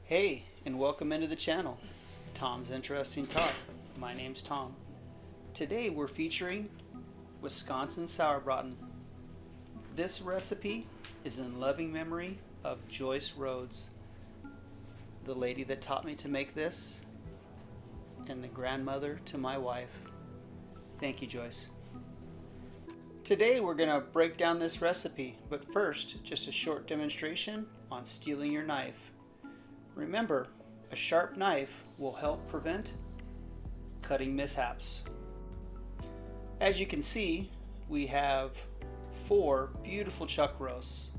Hey, and welcome into the channel, Tom's Interesting Talk. My name's Tom. Today we're featuring Wisconsin Sauerbraten. This recipe is in loving memory of Joyce Rhodes, the lady that taught me to make this, and the grandmother to my wife. Thank you, Joyce. Today we're going to break down this recipe, but first, just a short demonstration on stealing your knife. Remember, a sharp knife will help prevent cutting mishaps. As you can see, we have 4 beautiful chuck roasts.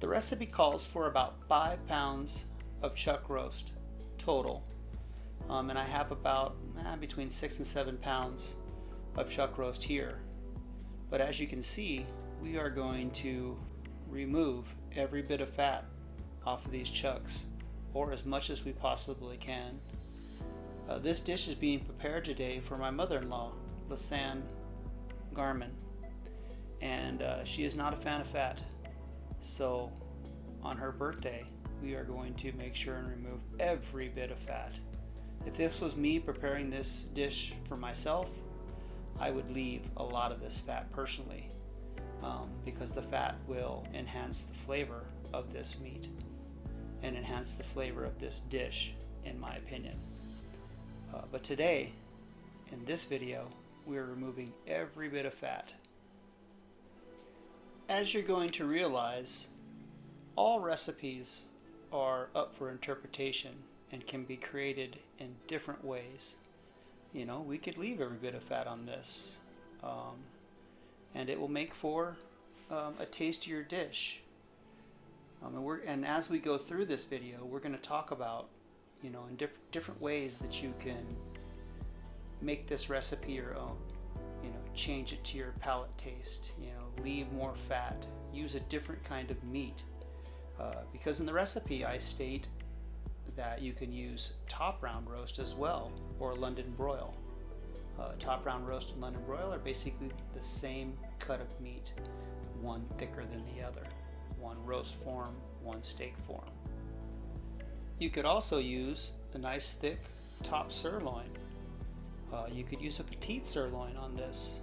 The recipe calls for about 5 pounds of chuck roast total, and I have about between 6 and 7 pounds of chuck roast here. But as you can see, we are going to remove every bit of fat off of these chucks, or as much as we possibly can. This dish is being prepared today for my mother-in-law, Lisanne Garman, and she is not a fan of fat. So on her birthday, we are going to make sure and remove every bit of fat. If this was me preparing this dish for myself, I would leave a lot of this fat personally, because the fat will enhance the flavor of this meat and enhance the flavor of this dish, in my opinion. But today, in this video, we are removing every bit of fat. As you're going to realize, all recipes are up for interpretation and can be created in different ways. You know, we could leave every bit of fat on this, and it will make for a tastier dish. And as we go through this video, we're going to talk about, in different ways that you can make this recipe your own. Change it to your palate taste. Leave more fat. Use a different kind of meat, because in the recipe I state that you can use top round roast as well, or London broil. Top round roast and London broil are basically the same cut of meat, one thicker than the other, one roast form, one steak form. You could also use a nice thick top sirloin. You could use a petite sirloin on this.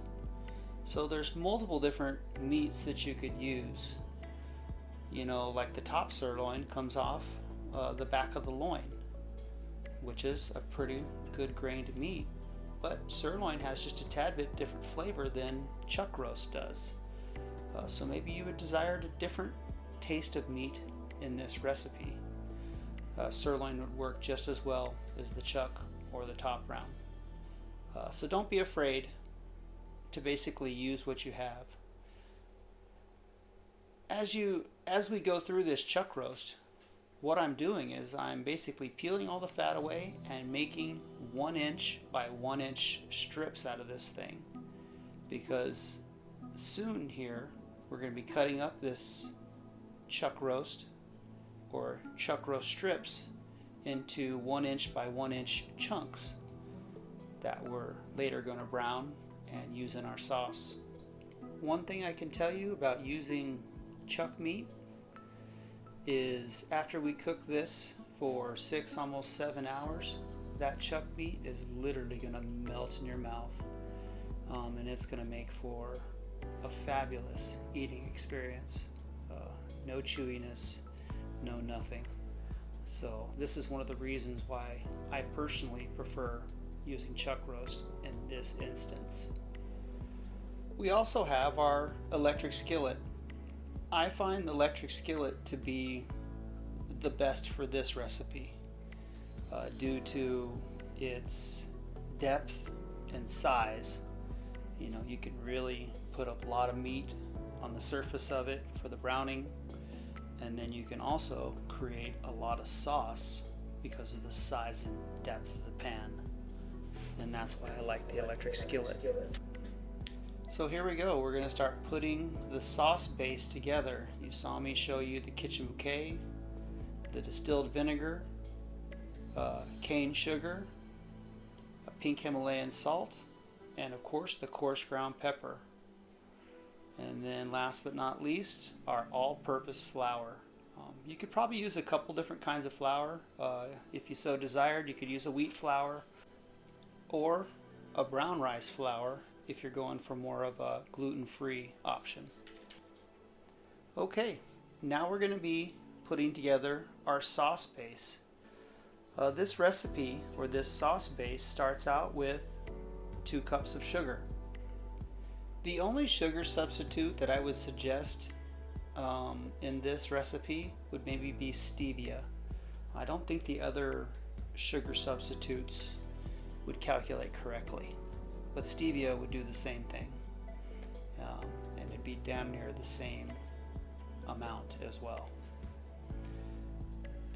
So there's multiple different meats that you could use. Like the top sirloin comes off the back of the loin, which is a pretty good grained meat, but sirloin has just a tad bit different flavor than chuck roast does. So maybe you would desire a different taste of meat in this recipe. Sirloin would work just as well as the chuck or the top round. So don't be afraid to basically use what you have. As we go through this chuck roast, what I'm doing is I'm basically peeling all the fat away and making 1 inch by 1 inch strips out of this thing, because soon here we're going to be cutting up this chuck roast or chuck roast strips into 1 inch by 1 inch chunks that we're later going to brown and use in our sauce. One thing I can tell you about using chuck meat is after we cook this for 6, almost 7 hours, that chuck meat is literally going to melt in your mouth, and it's going to make for a fabulous eating experience. No chewiness, no nothing. So this is one of the reasons why I personally prefer using chuck roast in this instance. We also have our electric skillet. I find the electric skillet to be the best for this recipe, due to its depth and size. You can really put a lot of meat on the surface of it for the browning, and then you can also create a lot of sauce because of the size and depth of the pan, and that's why I like the electric skillet. So here we go. We're going to start putting the sauce base together. You saw me show you the kitchen bouquet, the distilled vinegar, cane sugar, a pink Himalayan salt, and of course the coarse ground pepper. And then last but not least, our all-purpose flour. You could probably use a couple different kinds of flour. If you so desired, you could use a wheat flour or a brown rice flour if you're going for more of a gluten-free option. Okay, now we're going to be putting together our sauce base. This recipe, or this sauce base, starts out with 2 cups of sugar. The only sugar substitute that I would suggest in this recipe would maybe be stevia. I don't think the other sugar substitutes would calculate correctly, but stevia would do the same thing, and it'd be damn near the same amount as well.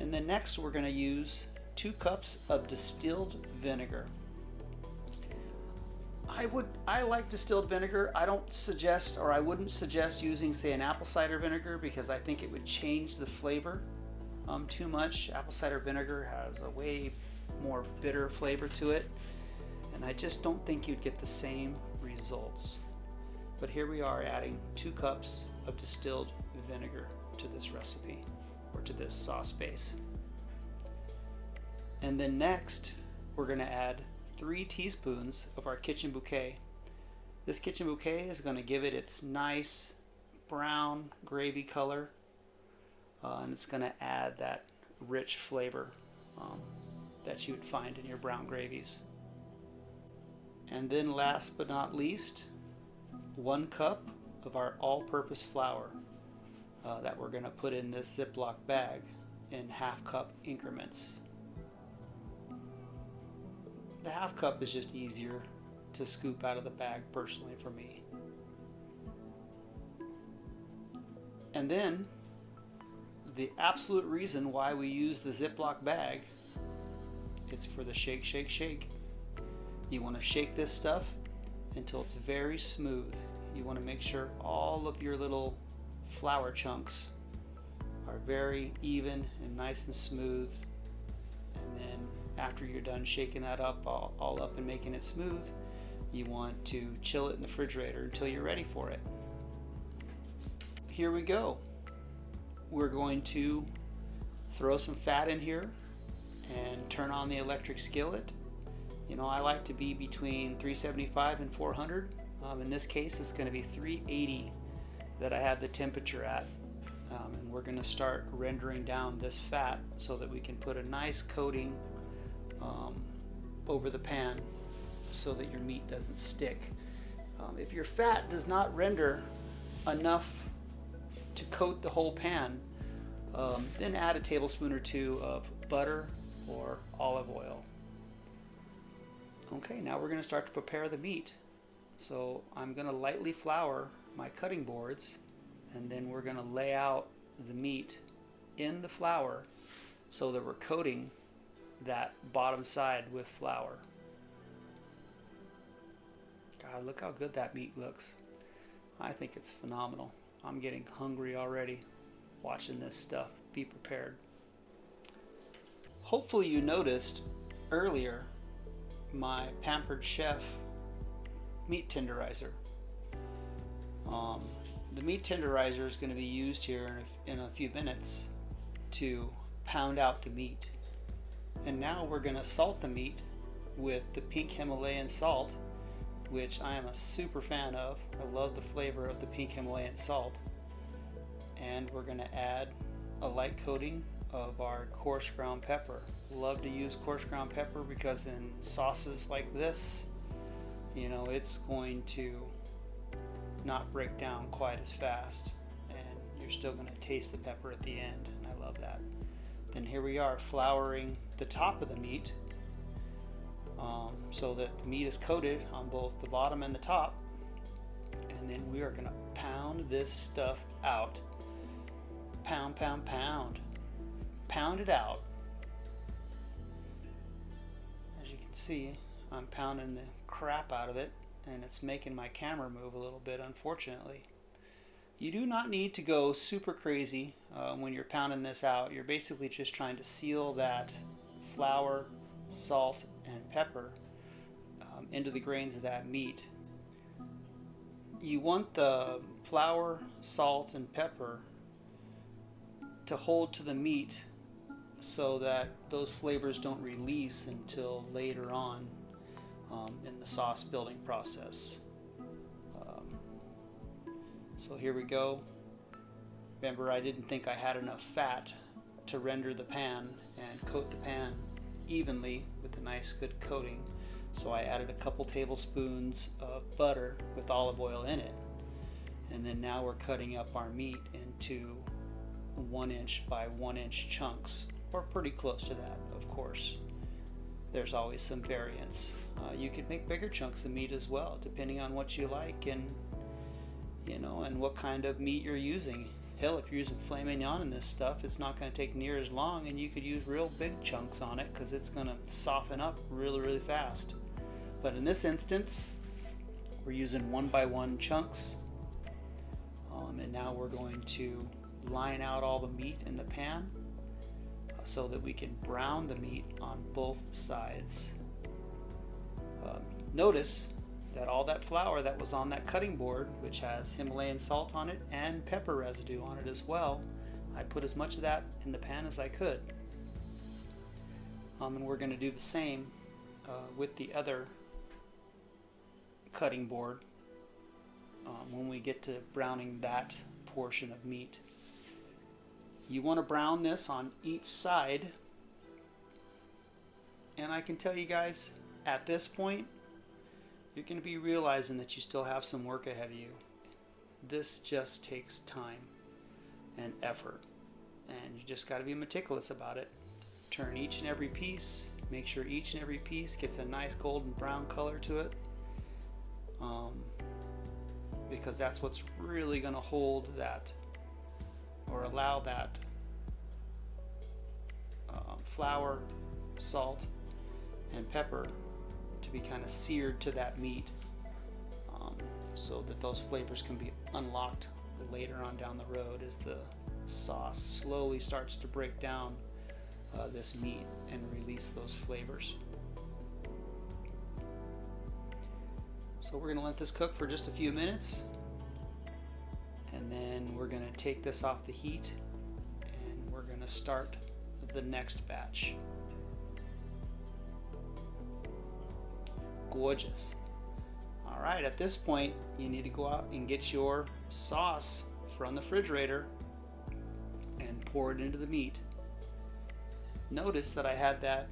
And then next we're going to use 2 cups of distilled vinegar. I like distilled vinegar. I don't suggest, or I wouldn't suggest using, say, an apple cider vinegar, because I think it would change the flavor too much. Apple cider vinegar has a way more bitter flavor to it, and I just don't think you'd get the same results. But here we are adding 2 cups of distilled vinegar to this recipe, or to this sauce base. And then next we're going to add 3 teaspoons of our kitchen bouquet. This kitchen bouquet is going to give it its nice brown gravy color, and it's going to add that rich flavor that you would find in your brown gravies. And then last but not least, 1 cup of our all-purpose flour that we're going to put in this Ziploc bag in half-cup increments. The half cup is just easier to scoop out of the bag personally for me. And then the absolute reason why we use the Ziploc bag, it's for the shake, shake, shake. You want to shake this stuff until it's very smooth. You want to make sure all of your little flour chunks are very even and nice and smooth. And then after you're done shaking that up all up and making it smooth, you want to chill it in the refrigerator until you're ready for it. Here we go. We're going to throw some fat in here and turn on the electric skillet. You know, I like to be between 375 and 400. In this case, it's going to be 380 that I have the temperature at. And we're going to start rendering down this fat so that we can put a nice coating over the pan so that your meat doesn't stick. If your fat does not render enough to coat the whole pan, then add a tablespoon or 2 of butter or olive oil. Okay, now we're going to start to prepare the meat. So I'm going to lightly flour my cutting boards, and then we're going to lay out the meat in the flour so that we're coating that bottom side with flour. God, look how good that meat looks. I think it's phenomenal. I'm getting hungry already watching this stuff be prepared. Hopefully you noticed earlier my Pampered Chef meat tenderizer. The meat tenderizer is going to be used here in a few minutes to pound out the meat. And now we're going to salt the meat with the pink Himalayan salt, which I am a super fan of. I love the flavor of the pink Himalayan salt. And we're going to add a light coating of our coarse ground pepper. Love to use coarse ground pepper because in sauces like this, you know, it's going to not break down quite as fast, and you're still going to taste the pepper at the end, and I love that. Then here we are flouring the top of the meat so that the meat is coated on both the bottom and the top, and then we are going to pound this stuff out. Pound, pound, pound. Pound it out. As you can see, I'm pounding the crap out of it, and it's making my camera move a little bit, unfortunately. You do not need to go super crazy when you're pounding this out. You're basically just trying to seal that flour, salt, and pepper into the grains of that meat. You want the flour, salt, and pepper to hold to the meat so that those flavors don't release until later on in the sauce building process. So here we go. Remember, I didn't think I had enough fat to render the pan and coat the pan evenly with a nice good coating. So I added a couple tablespoons of butter with olive oil in it. And then now we're cutting up our meat into 1 inch by 1 inch chunks, or pretty close to that, of course. There's always some variance. You could make bigger chunks of meat as well, depending on what you like and and what kind of meat you're using. Hell, if you're using filet mignon in this stuff, it's not going to take near as long, and you could use real big chunks on it because it's going to soften up really, really fast. But in this instance, we're using 1 by 1 chunks, and now we're going to line out all the meat in the pan so that we can brown the meat on both sides. Notice that all that flour that was on that cutting board, which has Himalayan salt on it and pepper residue on it as well, I put as much of that in the pan as I could. And we're going to do the same with the other cutting board when we get to browning that portion of meat. You want to brown this on each side, and I can tell you guys, at this point, you're going to be realizing that you still have some work ahead of you. This just takes time and effort, and you just got to be meticulous about it. Turn each and every piece, make sure each and every piece gets a nice golden brown color to it, because that's what's really going to hold that, or allow that flour, salt, and pepper to be kind of seared to that meat, so that those flavors can be unlocked later on down the road as the sauce slowly starts to break down this meat and release those flavors. So we're going to let this cook for just a few minutes, and then we're going to take this off the heat and we're going to start the next batch. Gorgeous. Alright, at this point you need to go out and get your sauce from the refrigerator and pour it into the meat. Notice that I had that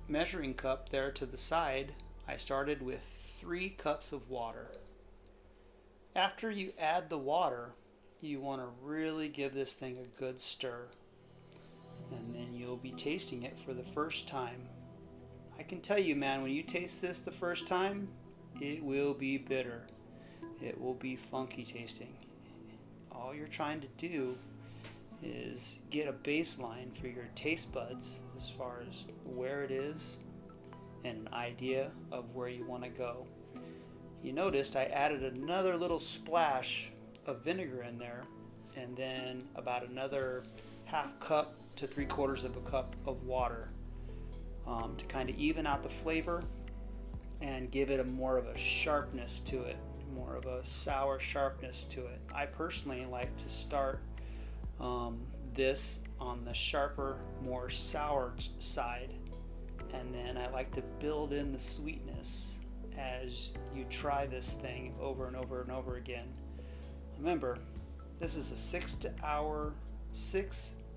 measuring cup there to the side. I started with 3 cups of water. After you add the water, you want to really give this thing a good stir, and then you'll be tasting it for the first time. I can tell you, man, when you taste this the first time, it will be bitter. It will be funky tasting. All you're trying to do is get a baseline for your taste buds as far as where it is and an idea of where you want to go. You noticed I added another little splash of vinegar in there, and then about another half cup to 3/4 of a cup of water to kind of even out the flavor and give it a more of a sharpness to it, more of a sour sharpness to it. I personally like to start this on the sharper, more sour side, and then I like to build in the sweetness as you try this thing over and over and over again. Remember, this is a 6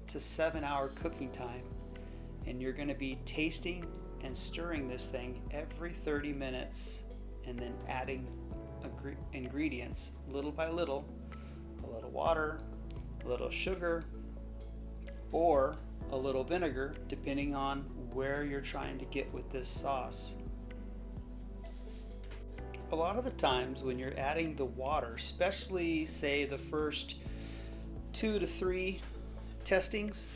to 7 hour cooking time, and you're going to be tasting and stirring this thing every 30 minutes and then adding ingredients little by little, a little water, a little sugar, or a little vinegar, depending on where you're trying to get with this sauce. A lot of the times when you're adding the water, especially say the first 2 to 3 testings,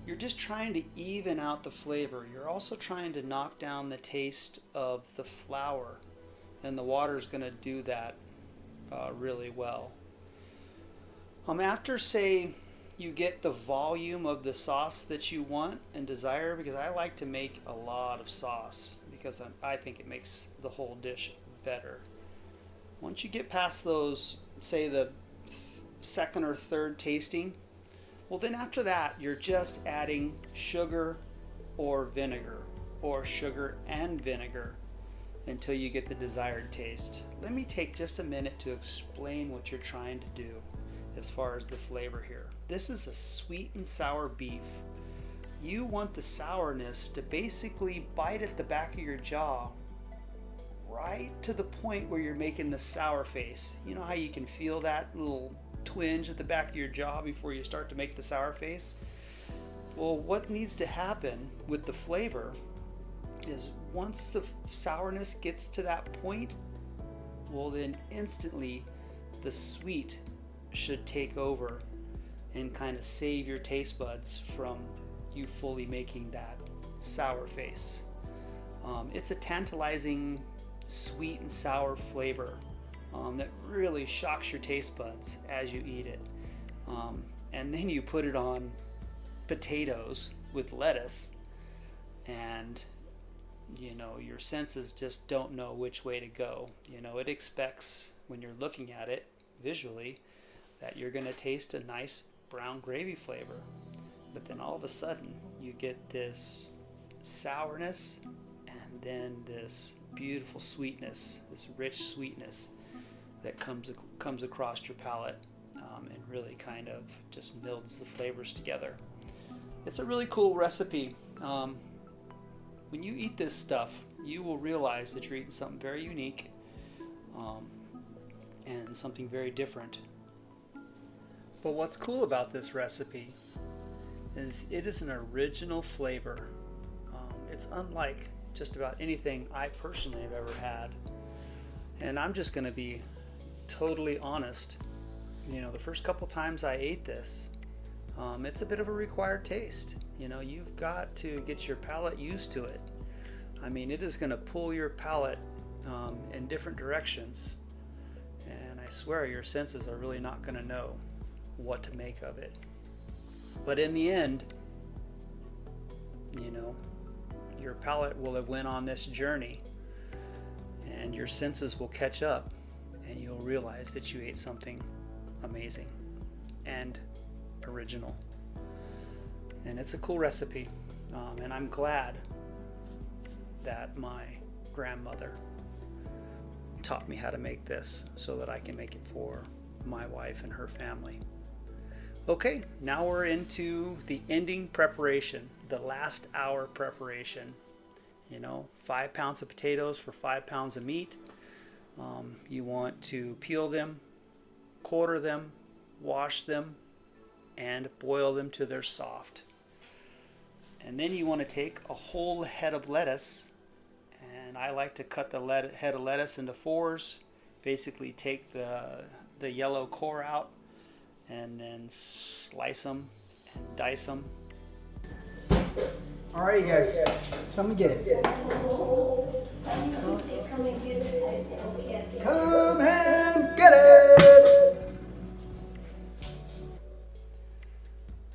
you're just trying to even out the flavor. You're also trying to knock down the taste of the flour, and the water is going to do that really well. After, say, you get the volume of the sauce that you want and desire, because I like to make a lot of sauce because I think it makes the whole dish better. Once you get past those, say the second or third tasting, Well, then after that, you're just adding sugar or vinegar, or sugar and vinegar, until you get the desired taste. Let me take just a minute to explain what you're trying to do as far as the flavor here. This is a sweet and sour beef. You want the sourness to basically bite at the back of your jaw right to the point where you're making the sour face. You know how you can feel that little twinge at the back of your jaw before you start to make the sour face? Well, what needs to happen with the flavor is once the sourness gets to that point, well, then instantly the sweet should take over and kind of save your taste buds from you fully making that sour face. It's a tantalizing sweet and sour flavor that really shocks your taste buds as you eat it. And then you put it on potatoes with lettuce, and you know, your senses just don't know which way to go. You know, it expects when you're looking at it visually that you're going to taste a nice brown gravy flavor, but then all of a sudden you get this sourness and then this beautiful sweetness, this rich sweetness that comes across your palate, and really kind of just melds the flavors together. It's a really cool recipe. When you eat this stuff, you will realize that you're eating something very unique, and something very different. But what's cool about this recipe is it is an original flavor. It's unlike just about anything I personally have ever had. And I'm just going to be totally honest. You know, the first couple times I ate this, it's a bit of a required taste. You know, you've got to get your palate used to it. I mean, it is going to pull your palate in different directions, and I swear your senses are really not going to know what to make of it. But in the end, you know, your palate will have went on this journey, and your senses will catch up, and you'll realize that you ate something amazing and original. And it's a cool recipe, and I'm glad that my grandmother taught me how to make this so that I can make it for my wife and her family. Okay, now we're into the ending preparation, the last hour preparation. You know, 5 pounds of potatoes for 5 pounds of meat. You want to peel them, quarter them, wash them, and boil them till they're soft. And then you want to take a whole head of lettuce, and I like to cut the head of lettuce into fours. Basically take the yellow core out and then slice them and dice them. All right, you guys, come and get it. Come and get it.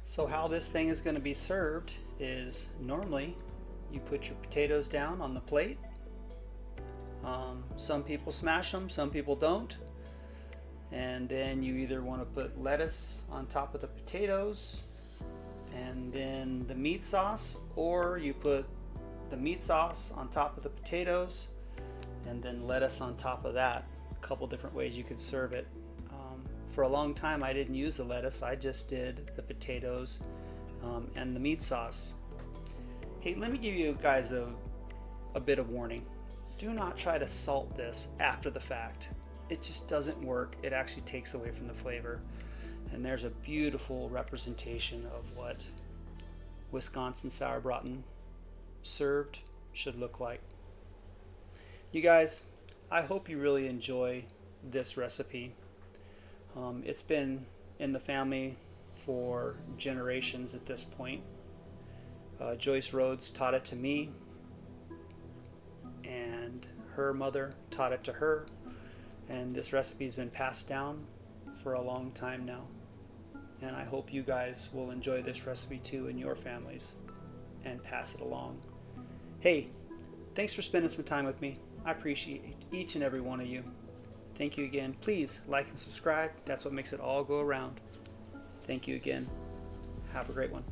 So how this thing is going to be served is normally you put your potatoes down on the plate. Some people smash them, some people don't. And then you either want to put lettuce on top of the potatoes and then the meat sauce, or you put the meat sauce on top of the potatoes and then lettuce on top of that. A couple different ways you could serve it. For a long time I didn't use the lettuce, I just did the potatoes and the meat sauce. Hey, let me give you guys a bit of warning. Do not try to salt this after the fact. It just doesn't work. It actually takes away from the flavor. And there's a beautiful representation of what Wisconsin Sauerbraten served should look like. You guys, I hope you really enjoy this recipe. It's been in the family for generations at this point. Joyce Rhodes taught it to me, and her mother taught it to her, and this recipe's been passed down for a long time now. And I hope you guys will enjoy this recipe too in your families and pass it along. Hey, thanks for spending some time with me. I appreciate each and every one of you. Thank you again. Please like and subscribe. That's what makes it all go around. Thank you again. Have a great one.